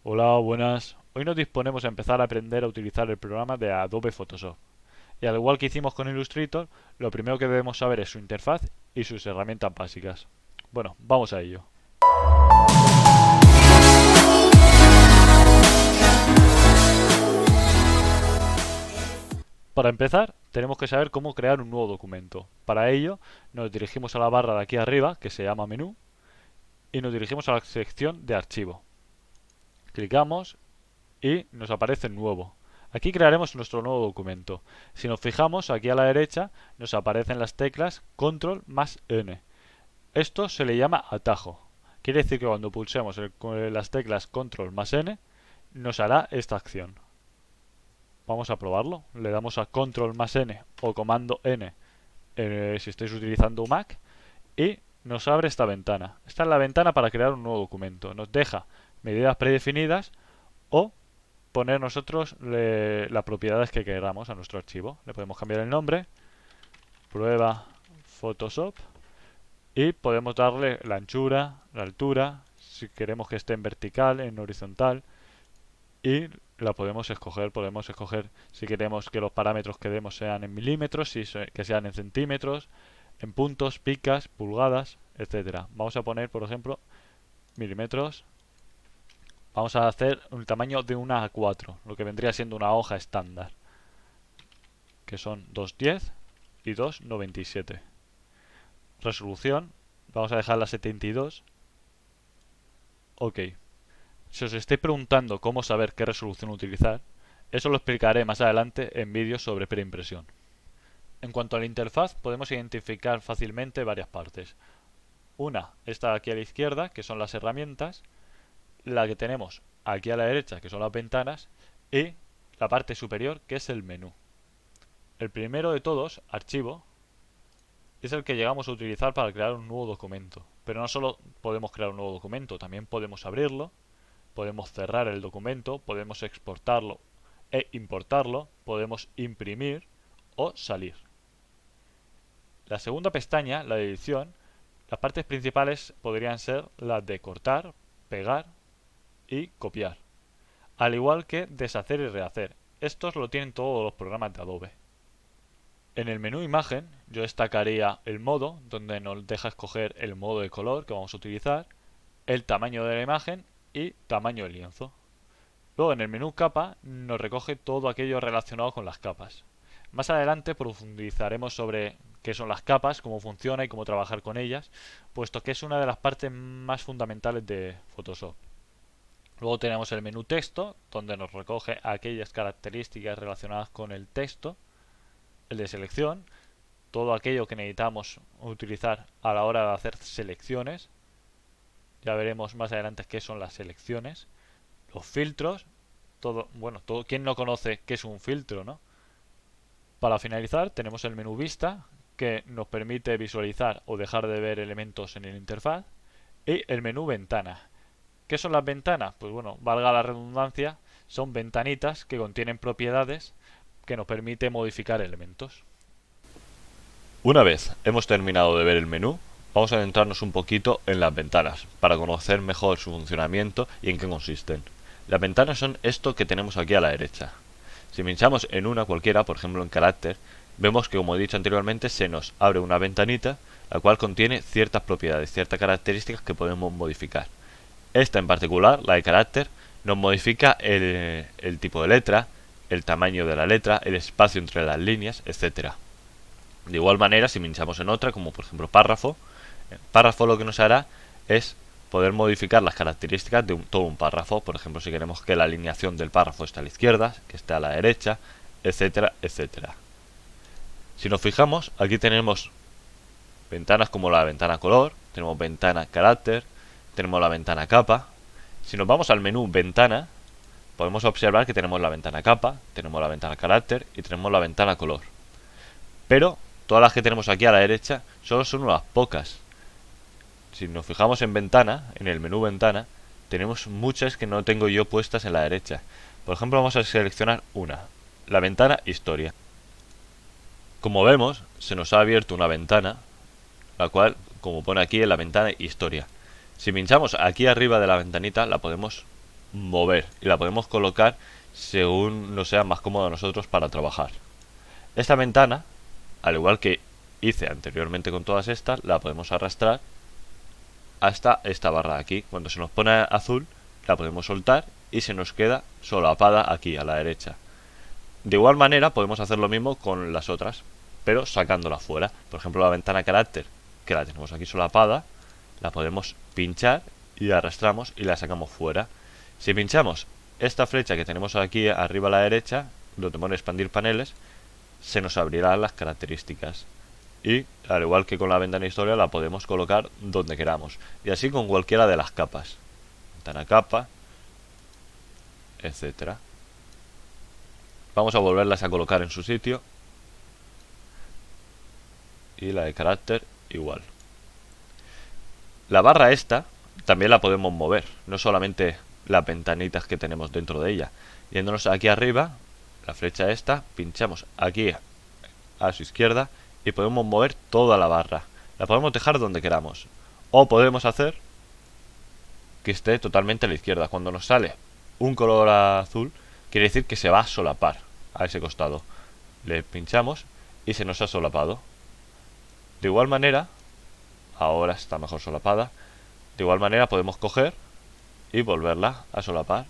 Hola, buenas. Hoy nos disponemos a empezar a aprender a utilizar el programa de Adobe Photoshop. Y al igual que hicimos con Illustrator, lo primero que debemos saber es su interfaz y sus herramientas básicas. Bueno, vamos a ello. Para empezar, tenemos que saber cómo crear un nuevo documento. Para ello, nos dirigimos a la barra de aquí arriba, que se llama Menú, y nos dirigimos a la sección de Archivo. Clicamos y nos aparece Nuevo. Aquí crearemos nuestro nuevo documento. Si nos fijamos, aquí a la derecha nos aparecen las teclas Control más N. Esto se le llama atajo. Quiere decir que cuando pulsemos las teclas Control más N, nos hará esta acción. Vamos a probarlo. Le damos a Control más N o Comando N si estáis utilizando un Mac y nos abre esta ventana. Esta es la ventana para crear un nuevo documento. Nos deja medidas predefinidas o poner nosotros las propiedades que queramos a nuestro archivo. Le podemos cambiar el nombre, prueba Photoshop, y podemos darle la anchura, la altura, si queremos que esté en vertical, en horizontal, y la podemos escoger si queremos que los parámetros que demos sean en milímetros, que sean en centímetros, en puntos, picas, pulgadas, etcétera. Vamos a poner, por ejemplo, milímetros. Vamos a hacer un tamaño de una A4, lo que vendría siendo una hoja estándar, que son 210 y 297. Resolución, vamos a dejarla 72. Ok. Si os estáis preguntando cómo saber qué resolución utilizar, eso lo explicaré más adelante en vídeos sobre preimpresión. En cuanto a la interfaz, podemos identificar fácilmente varias partes. Una está aquí a la izquierda, que son las herramientas, la que tenemos aquí a la derecha, que son las ventanas, y la parte superior, que es el menú. El primero de todos, archivo, es el que llegamos a utilizar para crear un nuevo documento. Pero no solo podemos crear un nuevo documento, también podemos abrirlo, podemos cerrar el documento, podemos exportarlo e importarlo, podemos imprimir o salir. La segunda pestaña, la de edición, las partes principales podrían ser las de cortar, pegar y copiar, al igual que deshacer y rehacer. Estos lo tienen todos los programas de Adobe. En el menú imagen yo destacaría el modo, donde nos deja escoger el modo de color que vamos a utilizar, el tamaño de la imagen y tamaño del lienzo. Luego en el menú capa nos recoge todo aquello relacionado con las capas. Más adelante profundizaremos sobre qué son las capas, cómo funciona y cómo trabajar con ellas, puesto que es una de las partes más fundamentales de Photoshop. Luego tenemos el menú texto, donde nos recoge aquellas características relacionadas con el texto, el de selección, todo aquello que necesitamos utilizar a la hora de hacer selecciones. Ya veremos más adelante qué son las selecciones, los filtros, ¿quién no conoce qué es un filtro, no? Para finalizar tenemos el menú vista, que nos permite visualizar o dejar de ver elementos en la interfaz, y el menú ventana. ¿Qué son las ventanas? Pues bueno, valga la redundancia, son ventanitas que contienen propiedades que nos permite modificar elementos. Una vez hemos terminado de ver el menú, vamos a adentrarnos un poquito en las ventanas, para conocer mejor su funcionamiento y en qué consisten. Las ventanas son esto que tenemos aquí a la derecha. Si pinchamos en una cualquiera, por ejemplo en carácter, vemos que, como he dicho anteriormente, se nos abre una ventanita, la cual contiene ciertas propiedades, ciertas características que podemos modificar. Esta en particular, la de carácter, nos modifica el tipo de letra, el tamaño de la letra, el espacio entre las líneas, etcétera. De igual manera, si pinchamos en otra, como por ejemplo párrafo, lo que nos hará es poder modificar las características de todo un párrafo. Por ejemplo, si queremos que la alineación del párrafo esté a la izquierda, que esté a la derecha, etcétera, etcétera. Si nos fijamos, aquí tenemos ventanas como la ventana color, tenemos ventana carácter, tenemos la ventana capa. Si nos vamos al menú ventana, podemos observar que tenemos la ventana capa, tenemos la ventana carácter y tenemos la ventana color. Pero todas las que tenemos aquí a la derecha solo son unas pocas. Si nos fijamos en ventana, en el menú ventana, tenemos muchas que no tengo yo puestas en la derecha. Por ejemplo, vamos a seleccionar una, la ventana historia. Como vemos, se nos ha abierto una ventana, la cual, como pone aquí, es la ventana historia. Si pinchamos aquí arriba de la ventanita, la podemos mover y la podemos colocar según nos sea más cómodo a nosotros para trabajar. Esta ventana, al igual que hice anteriormente con todas estas, la podemos arrastrar hasta esta barra de aquí. Cuando se nos pone azul, la podemos soltar y se nos queda solapada aquí a la derecha. De igual manera podemos hacer lo mismo con las otras, pero sacándola fuera. Por ejemplo, la ventana carácter, que la tenemos aquí solapada, la podemos pinchar y arrastramos y la sacamos fuera. Si pinchamos esta flecha que tenemos aquí arriba a la derecha, donde pone expandir paneles, se nos abrirán las características. Y al igual que con la ventana historia, la podemos colocar donde queramos. Y así con cualquiera de las capas. Ventana capa, etcétera. Vamos a volverlas a colocar en su sitio. Y la de carácter igual. La barra esta también la podemos mover, no solamente las ventanitas que tenemos dentro de ella. Yéndonos aquí arriba, la flecha esta, pinchamos aquí a su izquierda y podemos mover toda la barra. La podemos dejar donde queramos. O podemos hacer que esté totalmente a la izquierda. Cuando nos sale un color azul, quiere decir que se va a solapar a ese costado. Le pinchamos y se nos ha solapado. De igual manera, ahora está mejor solapada. De igual manera podemos coger y volverla a solapar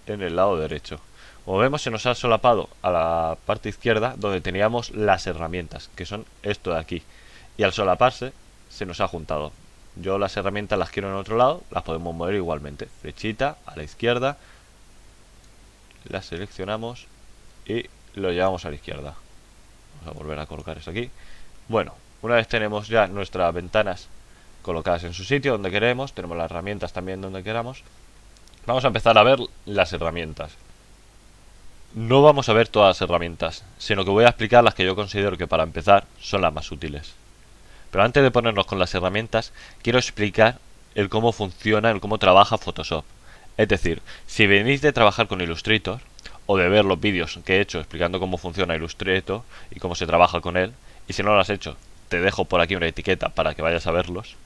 en el lado derecho. Como vemos, se nos ha solapado a la parte izquierda donde teníamos las herramientas, que son esto de aquí. Y al solaparse, se nos ha juntado. Yo las herramientas las quiero en otro lado, las podemos mover igualmente. Flechita a la izquierda, las seleccionamos y lo llevamos a la izquierda. Vamos a volver a colocar eso aquí. Bueno, una vez tenemos ya nuestras ventanas colocadas en su sitio donde queremos, tenemos las herramientas también donde queramos, vamos a empezar a ver las herramientas. No vamos a ver todas las herramientas, sino que voy a explicar las que yo considero que para empezar son las más útiles. Pero antes de ponernos con las herramientas, quiero explicar el cómo funciona, el cómo trabaja Photoshop. Es decir, si venís de trabajar con Illustrator, o de ver los vídeos que he hecho explicando cómo funciona Illustrator y cómo se trabaja con él, y si no lo has hecho, te dejo por aquí una etiqueta para que vayas a verlos.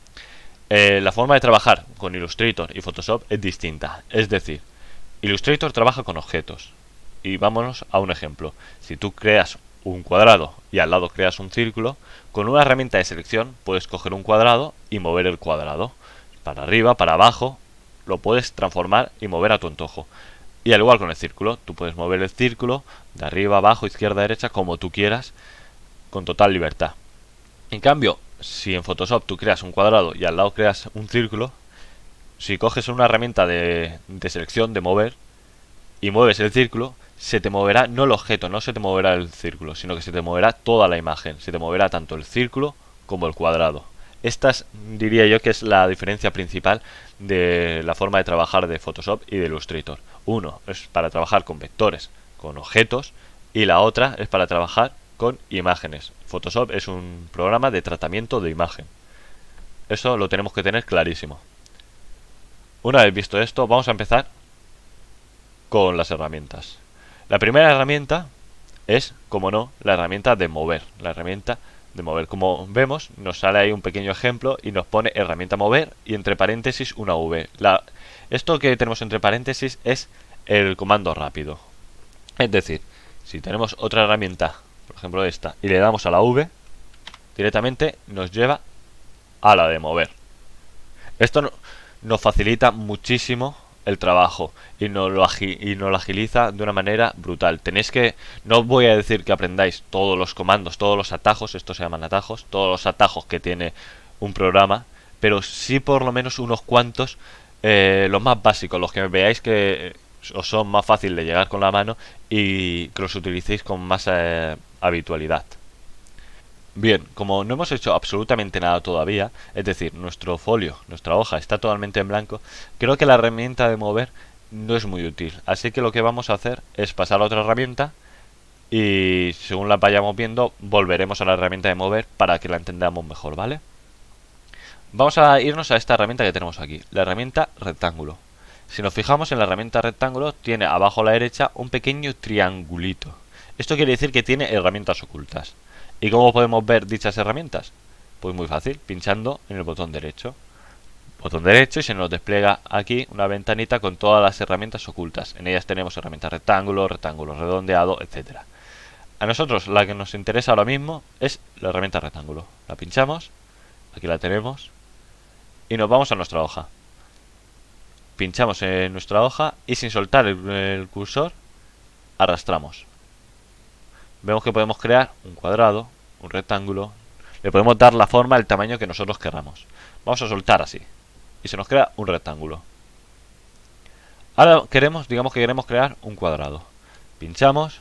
La forma de trabajar con Illustrator y Photoshop es distinta. Es decir, Illustrator trabaja con objetos. Y vámonos a un ejemplo. Si tú creas un cuadrado y al lado creas un círculo, con una herramienta de selección puedes coger un cuadrado y mover el cuadrado. Para arriba, para abajo, lo puedes transformar y mover a tu antojo. Y al igual con el círculo, tú puedes mover el círculo de arriba, abajo, izquierda, derecha, como tú quieras, con total libertad. En cambio, si en Photoshop tú creas un cuadrado y al lado creas un círculo, si coges una herramienta de selección, de mover, y mueves el círculo, se te moverá no el objeto, no se te moverá el círculo, sino que se te moverá toda la imagen. Se te moverá tanto el círculo como el cuadrado. Esta diría yo que es la diferencia principal de la forma de trabajar de Photoshop y de Illustrator. Uno es para trabajar con vectores, con objetos, y la otra es para trabajar con imágenes. Photoshop es un programa de tratamiento de imagen. Eso lo tenemos que tener clarísimo. Una vez visto esto, vamos a empezar con las herramientas. La primera herramienta es, como no, la herramienta de mover. La herramienta de mover. Como vemos, nos sale ahí un pequeño ejemplo y nos pone herramienta mover y entre paréntesis una V. Esto que tenemos entre paréntesis es el comando rápido. Es decir, si tenemos otra herramienta, por ejemplo esta, y le damos a la V, directamente nos lleva a la de mover. Esto nos facilita muchísimo el trabajo y nos lo agiliza de una manera brutal. No os voy a decir que aprendáis todos los comandos, todos los atajos, estos se llaman atajos, todos los atajos que tiene un programa, pero sí por lo menos unos cuantos, los más básicos, los que veáis que os son más fácil de llegar con la mano y que los utilicéis con más habitualidad. Bien, como no hemos hecho absolutamente nada todavía, es decir, nuestro folio, nuestra hoja está totalmente en blanco, creo que la herramienta de mover no es muy útil. Así que lo que vamos a hacer es pasar a otra herramienta y según la vayamos viendo volveremos a la herramienta de mover para que la entendamos mejor, ¿vale? Vamos a irnos a esta herramienta que tenemos aquí, la herramienta rectángulo. Si nos fijamos en la herramienta rectángulo tiene abajo a la derecha un pequeño triangulito. Esto quiere decir que tiene herramientas ocultas. ¿Y cómo podemos ver dichas herramientas? Pues muy fácil, pinchando en el botón derecho. botón derecho y se nos despliega aquí una ventanita con todas las herramientas ocultas. En ellas tenemos herramienta rectángulo, rectángulo redondeado, etcétera. A nosotros la que nos interesa ahora mismo es la herramienta rectángulo. La pinchamos, aquí la tenemos y nos vamos a nuestra hoja. Pinchamos en nuestra hoja y sin soltar el cursor arrastramos. Vemos que podemos crear un cuadrado, un rectángulo. Le podemos dar la forma, el tamaño que nosotros queramos. Vamos a soltar así y se nos crea un rectángulo. Ahora digamos que queremos crear un cuadrado. Pinchamos,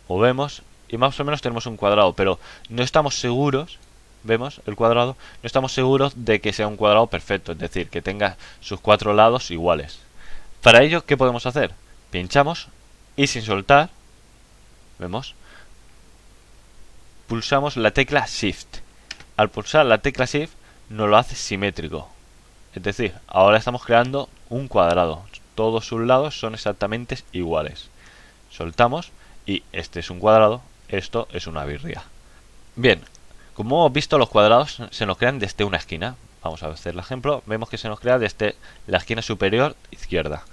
movemos y más o menos tenemos un cuadrado, pero no estamos seguros, vemos el cuadrado, no estamos seguros de que sea un cuadrado perfecto, es decir, que tenga sus 4 lados iguales. Para ello, ¿qué podemos hacer? Pinchamos y sin soltar, vemos, pulsamos la tecla Shift. Al pulsar la tecla Shift nos lo hace simétrico, es decir, ahora estamos creando un cuadrado, todos sus lados son exactamente iguales. Soltamos y este es un cuadrado, esto es una birria. Bien, como hemos visto, los cuadrados se nos crean desde una esquina. Vamos a hacer el ejemplo. Vemos que se nos crea desde la esquina superior izquierda.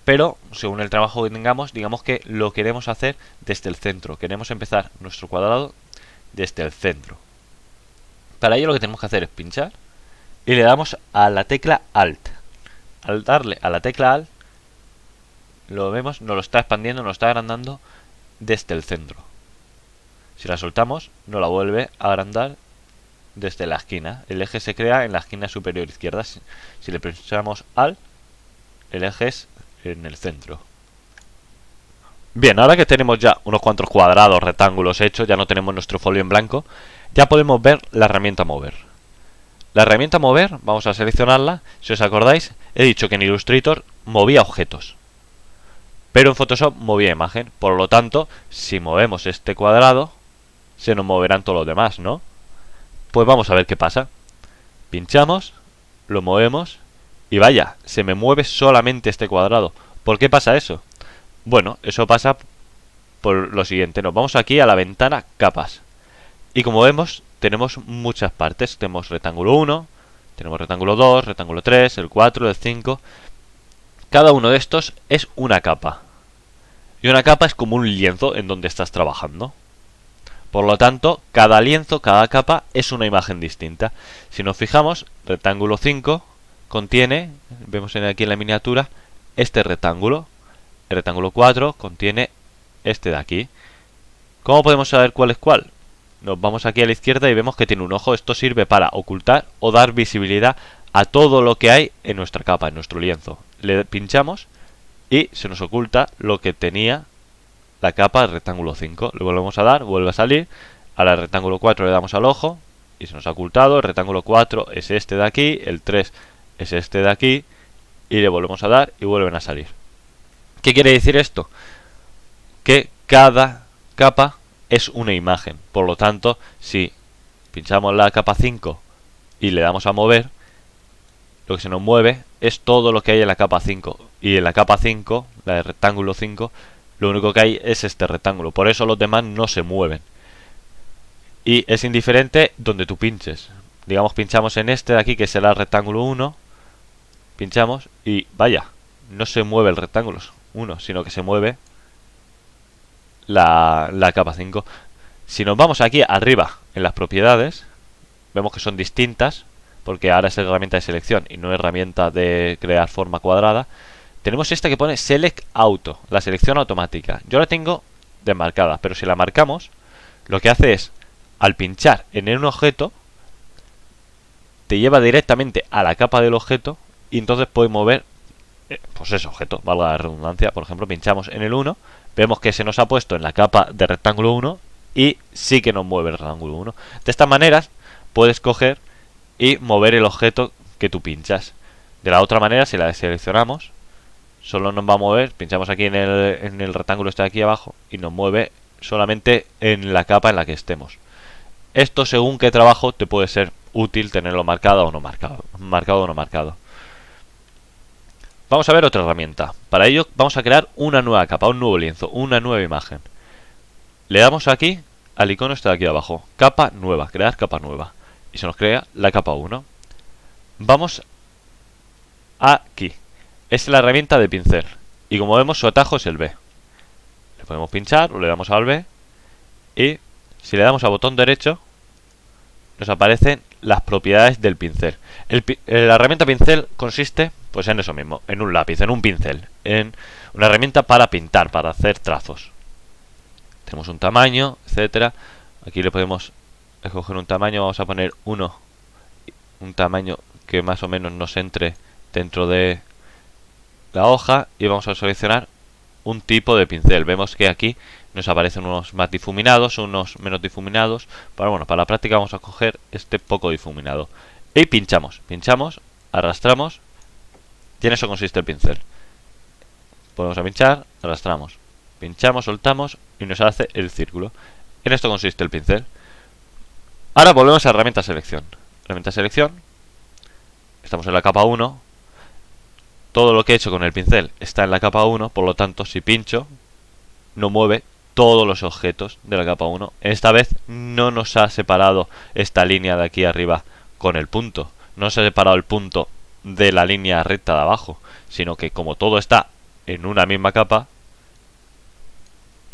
Pero, según el trabajo que tengamos, digamos que lo queremos hacer desde el centro. Queremos empezar nuestro cuadrado desde el centro. Para ello lo que tenemos que hacer es pinchar y le damos a la tecla Alt. Al darle a la tecla Alt, lo vemos, nos lo está expandiendo, nos lo está agrandando desde el centro. Si la soltamos, nos la vuelve a agrandar desde la esquina. El eje se crea en la esquina superior izquierda. Si le presionamos Alt, el eje es en el centro. Bien, ahora que tenemos ya unos cuantos cuadrados, rectángulos hechos, ya no tenemos nuestro folio en blanco, ya podemos ver la herramienta mover. La herramienta mover, vamos a seleccionarla. Si os acordáis, he dicho que en Illustrator movía objetos, pero en Photoshop movía imagen. Por lo tanto, si movemos este cuadrado, se nos moverán todos los demás, ¿no? Pues vamos a ver qué pasa. Pinchamos, lo movemos y vaya, se me mueve solamente este cuadrado. ¿Por qué pasa eso? Bueno, eso pasa por lo siguiente. Nos vamos aquí a la ventana capas. Y como vemos, tenemos muchas partes. Tenemos rectángulo 1, tenemos rectángulo 2, rectángulo 3, el 4, el 5. Cada uno de estos es una capa. Y una capa es como un lienzo en donde estás trabajando. Por lo tanto, cada lienzo, cada capa es una imagen distinta. Si nos fijamos, rectángulo 5 contiene, vemos aquí en la miniatura, este rectángulo. El rectángulo 4 contiene este de aquí. ¿Cómo podemos saber cuál es cuál? Nos vamos aquí a la izquierda y vemos que tiene un ojo. Esto sirve para ocultar o dar visibilidad a todo lo que hay en nuestra capa, en nuestro lienzo. Le pinchamos y se nos oculta lo que tenía la capa del rectángulo 5. Le volvemos a dar, vuelve a salir. Ahora al rectángulo 4 le damos al ojo y se nos ha ocultado. El rectángulo 4 es este de aquí, el 3 es este de aquí y le volvemos a dar y vuelven a salir. ¿Qué quiere decir esto? Que cada capa es una imagen. Por lo tanto, si pinchamos la capa 5 y le damos a mover, lo que se nos mueve es todo lo que hay en la capa 5. Y en la capa 5, la de rectángulo 5, lo único que hay es este rectángulo. Por eso los demás no se mueven. Y es indiferente donde tú pinches. Digamos, pinchamos en este de aquí, que será el rectángulo 1. Pinchamos y vaya, no se mueve el rectángulo 1, sino que se mueve la capa 5. Si nos vamos aquí arriba en las propiedades, vemos que son distintas, porque ahora es herramienta de selección y no herramienta de crear forma cuadrada. Tenemos esta que pone Select Auto, la selección automática. Yo la tengo desmarcada, pero si la marcamos, lo que hace es, al pinchar en un objeto, te lleva directamente a la capa del objeto y entonces puedes mover, pues ese objeto, valga la redundancia. Por ejemplo, pinchamos en el 1, vemos que se nos ha puesto en la capa de rectángulo 1 y sí que nos mueve el rectángulo 1. De esta manera puedes coger y mover el objeto que tú pinchas. De la otra manera, si la deseleccionamos, solo nos va a mover, pinchamos aquí en el rectángulo este de aquí abajo y nos mueve solamente en la capa en la que estemos. Esto, según qué trabajo, te puede ser útil tenerlo marcado o no marcado. Marcado o no marcado. Vamos a ver otra herramienta. Para ello vamos a crear una nueva capa, un nuevo lienzo, una nueva imagen. Le damos aquí al icono este de aquí abajo. Capa nueva, crear capa nueva. Y se nos crea la capa 1. Vamos aquí. Es la herramienta de pincel. Y como vemos, su atajo es el B. Le podemos pinchar o le damos al B. Y si le damos al botón derecho, nos aparecen las propiedades del pincel. La herramienta pincel consiste pues en eso mismo, en un lápiz, en un pincel, en una herramienta para pintar, para hacer trazos. Tenemos un tamaño, etcétera. Aquí le podemos escoger un tamaño, vamos a poner un tamaño que más o menos nos entre dentro de la hoja y vamos a seleccionar un tipo de pincel. Vemos que aquí nos aparecen unos más difuminados, unos menos difuminados. Pero bueno, para la práctica vamos a coger este poco difuminado. Y pinchamos, arrastramos y en eso consiste el pincel. Podemos pinchar, arrastramos, pinchamos, soltamos y nos hace el círculo. En esto consiste el pincel. Ahora volvemos a herramienta selección. Herramienta selección. Estamos en la capa 1. Todo lo que he hecho con el pincel está en la capa 1, por lo tanto, si pincho, no mueve todos los objetos de la capa 1. Esta vez no nos ha separado esta línea de aquí arriba con el punto. No se ha separado el punto de la línea recta de abajo, sino que como todo está en una misma capa,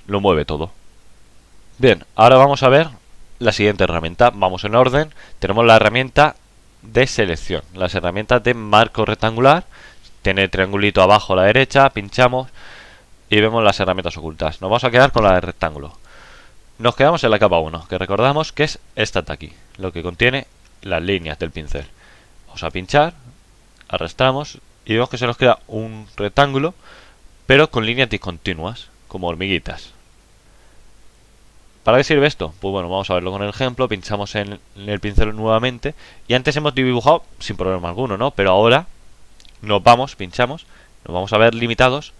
lo mueve todo. Bien, ahora vamos a ver la siguiente herramienta. Vamos en orden. Tenemos la herramienta de selección, las herramientas de marco rectangular. Tiene triangulito abajo a la derecha, pinchamos y vemos las herramientas ocultas. Nos vamos a quedar con la de rectángulo. Nos quedamos en la capa 1, que recordamos que es esta de aquí, lo que contiene las líneas del pincel. Vamos a pinchar, arrastramos y vemos que se nos queda un rectángulo, pero con líneas discontinuas, como hormiguitas. ¿Para qué sirve esto? Pues bueno, vamos a verlo con el ejemplo. Pinchamos en el pincel nuevamente y antes hemos dibujado sin problema alguno, ¿no? Pero ahora pinchamos, nos vamos a ver limitados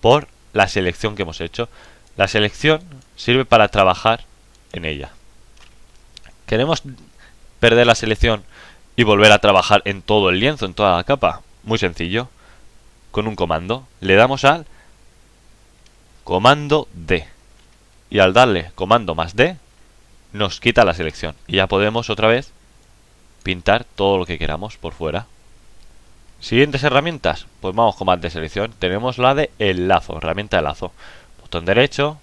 por la selección que hemos hecho. La selección sirve para trabajar en ella. ¿Queremos perder la selección y volver a trabajar en todo el lienzo, en toda la capa? Muy sencillo. Con un comando. Le damos al comando D. Y al darle comando más D, nos quita la selección. Y ya podemos otra vez pintar todo lo que queramos por fuera. Siguientes herramientas, pues vamos con más de selección. Tenemos la de el lazo, herramienta de lazo. Botón derecho,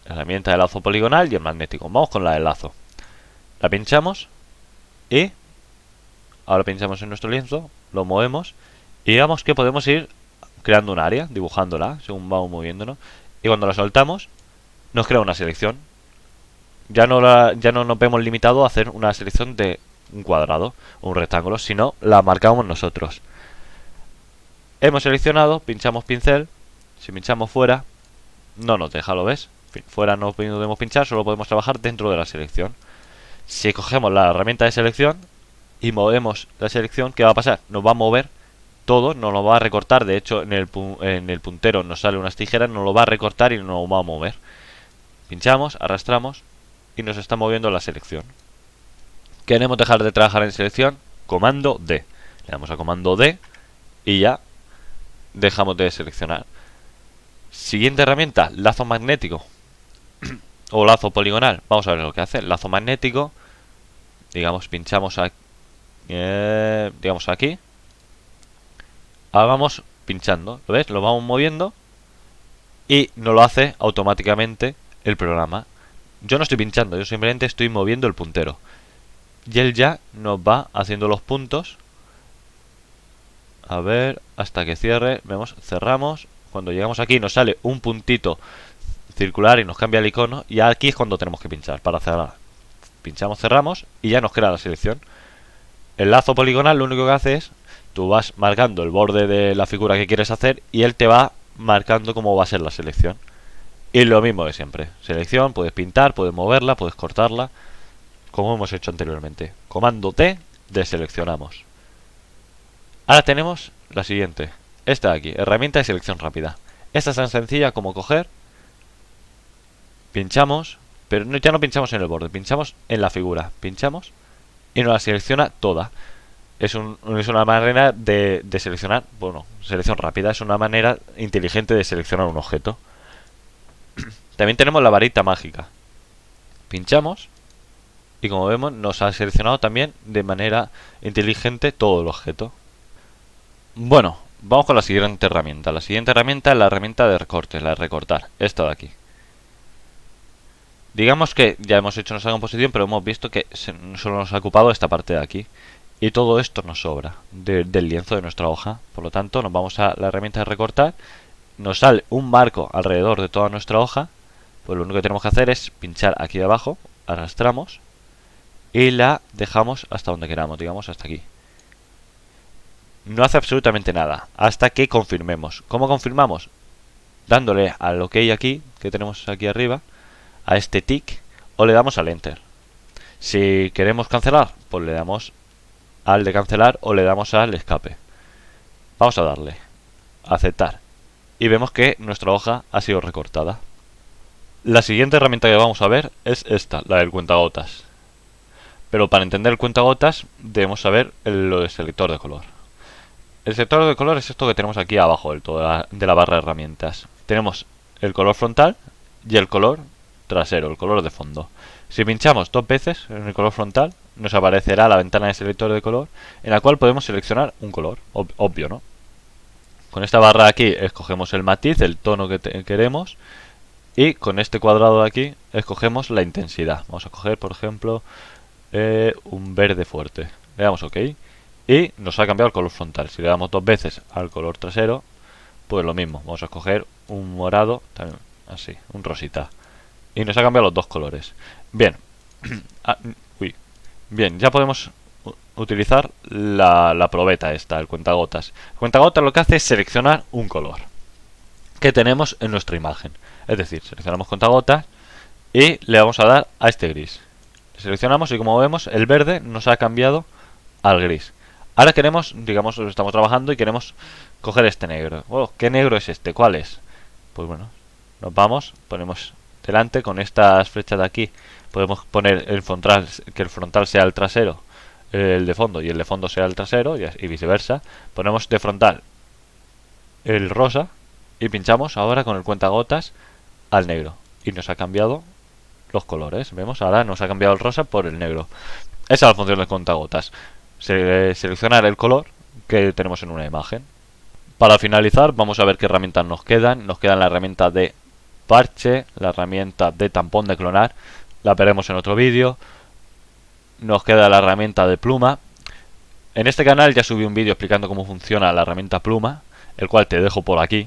herramienta de lazo poligonal y el magnético. Vamos con la del lazo. La pinchamos y ahora pinchamos en nuestro lienzo, lo movemos y digamos que podemos ir creando un área, dibujándola según vamos moviéndonos. Y cuando la soltamos, nos crea una selección. Ya no nos vemos limitados a hacer una selección de un cuadrado o un rectángulo, sino la marcamos nosotros. Hemos seleccionado, pinchamos pincel. Si pinchamos fuera, no nos deja, ¿lo ves? Fuera no podemos pinchar, solo podemos trabajar dentro de la selección. Si cogemos la herramienta de selección y movemos la selección, ¿qué va a pasar? Nos va a mover todo, nos lo va a recortar. De hecho, en el puntero nos sale unas tijeras, nos lo va a recortar y nos lo va a mover. Pinchamos, arrastramos y nos está moviendo la selección. ¿Queremos dejar de trabajar en selección? Comando D. Le damos a comando D y ya dejamos de seleccionar. Siguiente herramienta, lazo magnético o lazo poligonal. Vamos a ver lo que hace. Lazo magnético, digamos, pinchamos aquí, digamos aquí. Ahora vamos pinchando, ¿lo ves? Lo vamos moviendo y nos lo hace automáticamente el programa. Yo no estoy pinchando, yo simplemente estoy moviendo el puntero. Y él ya nos va haciendo los puntos. A ver, hasta que cierre. Vemos, cerramos. Cuando llegamos aquí nos sale un puntito circular y nos cambia el icono. Y aquí es cuando tenemos que pinchar para cerrar. Pinchamos, cerramos y ya nos crea la selección. El lazo poligonal lo único que hace es, tú vas marcando el borde de la figura que quieres hacer y él te va marcando cómo va a ser la selección. Y lo mismo de siempre. Selección, puedes pintar, puedes moverla, puedes cortarla, como hemos hecho anteriormente. Comando T, deseleccionamos. Ahora tenemos la siguiente. Esta de aquí, herramienta de selección rápida. Esta es tan sencilla como coger, pinchamos, pero ya no pinchamos en el borde, pinchamos en la figura. Pinchamos y nos la selecciona toda. Es una manera de seleccionar, bueno, selección rápida, es una manera inteligente de seleccionar un objeto. También tenemos la varita mágica. Pinchamos y como vemos nos ha seleccionado también de manera inteligente todo el objeto. Bueno, vamos con la siguiente herramienta. La siguiente herramienta es la herramienta de recorte, la de recortar. Esta de aquí. Digamos que ya hemos hecho nuestra composición, pero hemos visto que solo nos ha ocupado esta parte de aquí. Y todo esto nos sobra del lienzo de nuestra hoja. Por lo tanto, nos vamos a la herramienta de recortar. Nos sale un marco alrededor de toda nuestra hoja. Pues lo único que tenemos que hacer es pinchar aquí abajo, arrastramos y la dejamos hasta donde queramos, digamos hasta aquí. No hace absolutamente nada hasta que confirmemos. ¿Cómo confirmamos? Dándole al OK aquí, que tenemos aquí arriba, a este tick, o le damos al Enter. Si queremos cancelar, pues le damos al de cancelar o le damos al escape. Vamos a darle a aceptar y vemos que nuestra hoja ha sido recortada. La siguiente herramienta que vamos a ver es esta, la del cuentagotas. Pero para entender el cuentagotas debemos saber lo del selector de color. El selector de color es esto que tenemos aquí abajo del todo de la barra de herramientas. Tenemos el color frontal y el color trasero, el color de fondo. Si pinchamos 2 veces en el color frontal, nos aparecerá la ventana de selector de color en la cual podemos seleccionar un color, obvio, ¿no? Con esta barra de aquí escogemos el matiz, el tono que queremos, y con este cuadrado de aquí escogemos la intensidad. Vamos a coger, por ejemplo, un verde fuerte. Le damos OK y nos ha cambiado el color frontal. Si le damos 2 veces al color trasero, pues lo mismo. Vamos a escoger un morado, también así, un rosita. Y nos ha cambiado los 2 colores. Bien. Bien, ya podemos utilizar la probeta esta, el cuentagotas. El cuentagotas lo que hace es seleccionar un color que tenemos en nuestra imagen. Es decir, seleccionamos cuentagotas y le vamos a dar a este gris. Seleccionamos y como vemos el verde nos ha cambiado al gris. Ahora queremos, digamos, estamos trabajando y queremos coger este negro. Oh, ¿qué negro es este? ¿Cuál es? Pues bueno, nos vamos, ponemos delante con estas flechas de aquí. Podemos poner el frontal, que el frontal sea el trasero, el de fondo, y el de fondo sea el trasero, y viceversa. Ponemos de frontal el rosa y pinchamos ahora con el cuentagotas al negro. Y nos ha cambiado los colores. ¿Vemos? Ahora nos ha cambiado el rosa por el negro. Esa es la función del cuentagotas. Seleccionar el color que tenemos en una imagen. Para finalizar, vamos a ver qué herramientas nos quedan. Nos quedan la herramienta de parche, la herramienta de tampón de clonar. La veremos en otro vídeo. Nos queda la herramienta de pluma. En este canal ya subí un vídeo explicando cómo funciona la herramienta pluma, el cual te dejo por aquí.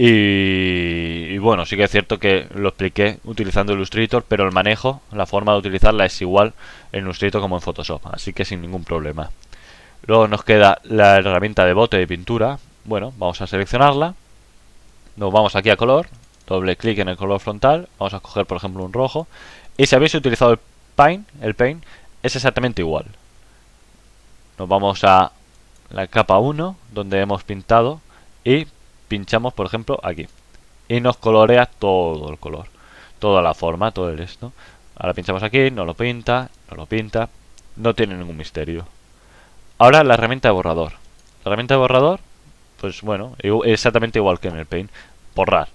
Y bueno, sí que es cierto que lo expliqué utilizando Illustrator, pero el manejo, la forma de utilizarla es igual en Illustrator como en Photoshop, así que sin ningún problema. Luego nos queda la herramienta de bote de pintura. Bueno, vamos a seleccionarla. Nos vamos aquí a color, doble clic en el color frontal, vamos a escoger por ejemplo un rojo. Y si habéis utilizado el paint es exactamente igual. Nos vamos a la capa 1, donde hemos pintado, y pinchamos por ejemplo aquí y nos colorea todo el color, toda la forma, todo el esto. Ahora pinchamos aquí, nos lo pinta, no tiene ningún misterio. Ahora la herramienta de borrador. La herramienta de borrador, pues bueno, exactamente igual que en el paint. Borrar,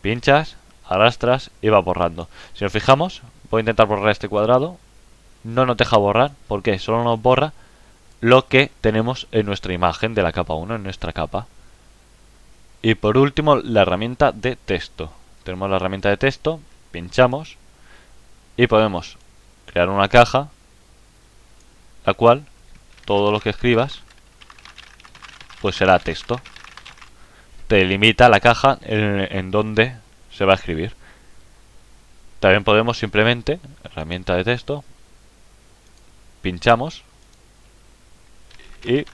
pinchas, arrastras y va borrando. Si nos fijamos, voy a intentar borrar este cuadrado, no nos deja borrar, porque solo nos borra lo que tenemos en nuestra imagen de la capa 1, en nuestra capa. Y por último, la herramienta de texto. Tenemos la herramienta de texto, pinchamos y podemos crear una caja, la cual todo lo que escribas pues será texto. Te limita la caja en donde se va a escribir. También podemos simplemente, herramienta de texto, pinchamos y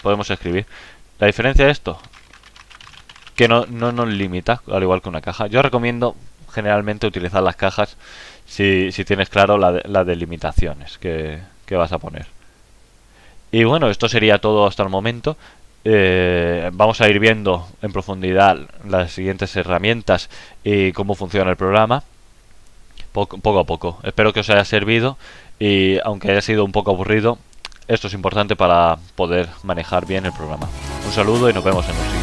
podemos escribir. La diferencia de esto, que no nos limita, al igual que una caja. Yo recomiendo generalmente utilizar las cajas si tienes claro las delimitaciones que vas a poner. Y bueno, esto sería todo hasta el momento. Vamos a ir viendo en profundidad las siguientes herramientas y cómo funciona el programa poco a poco. Espero que os haya servido y aunque haya sido un poco aburrido, esto es importante para poder manejar bien el programa. Un saludo y nos vemos en el siguiente.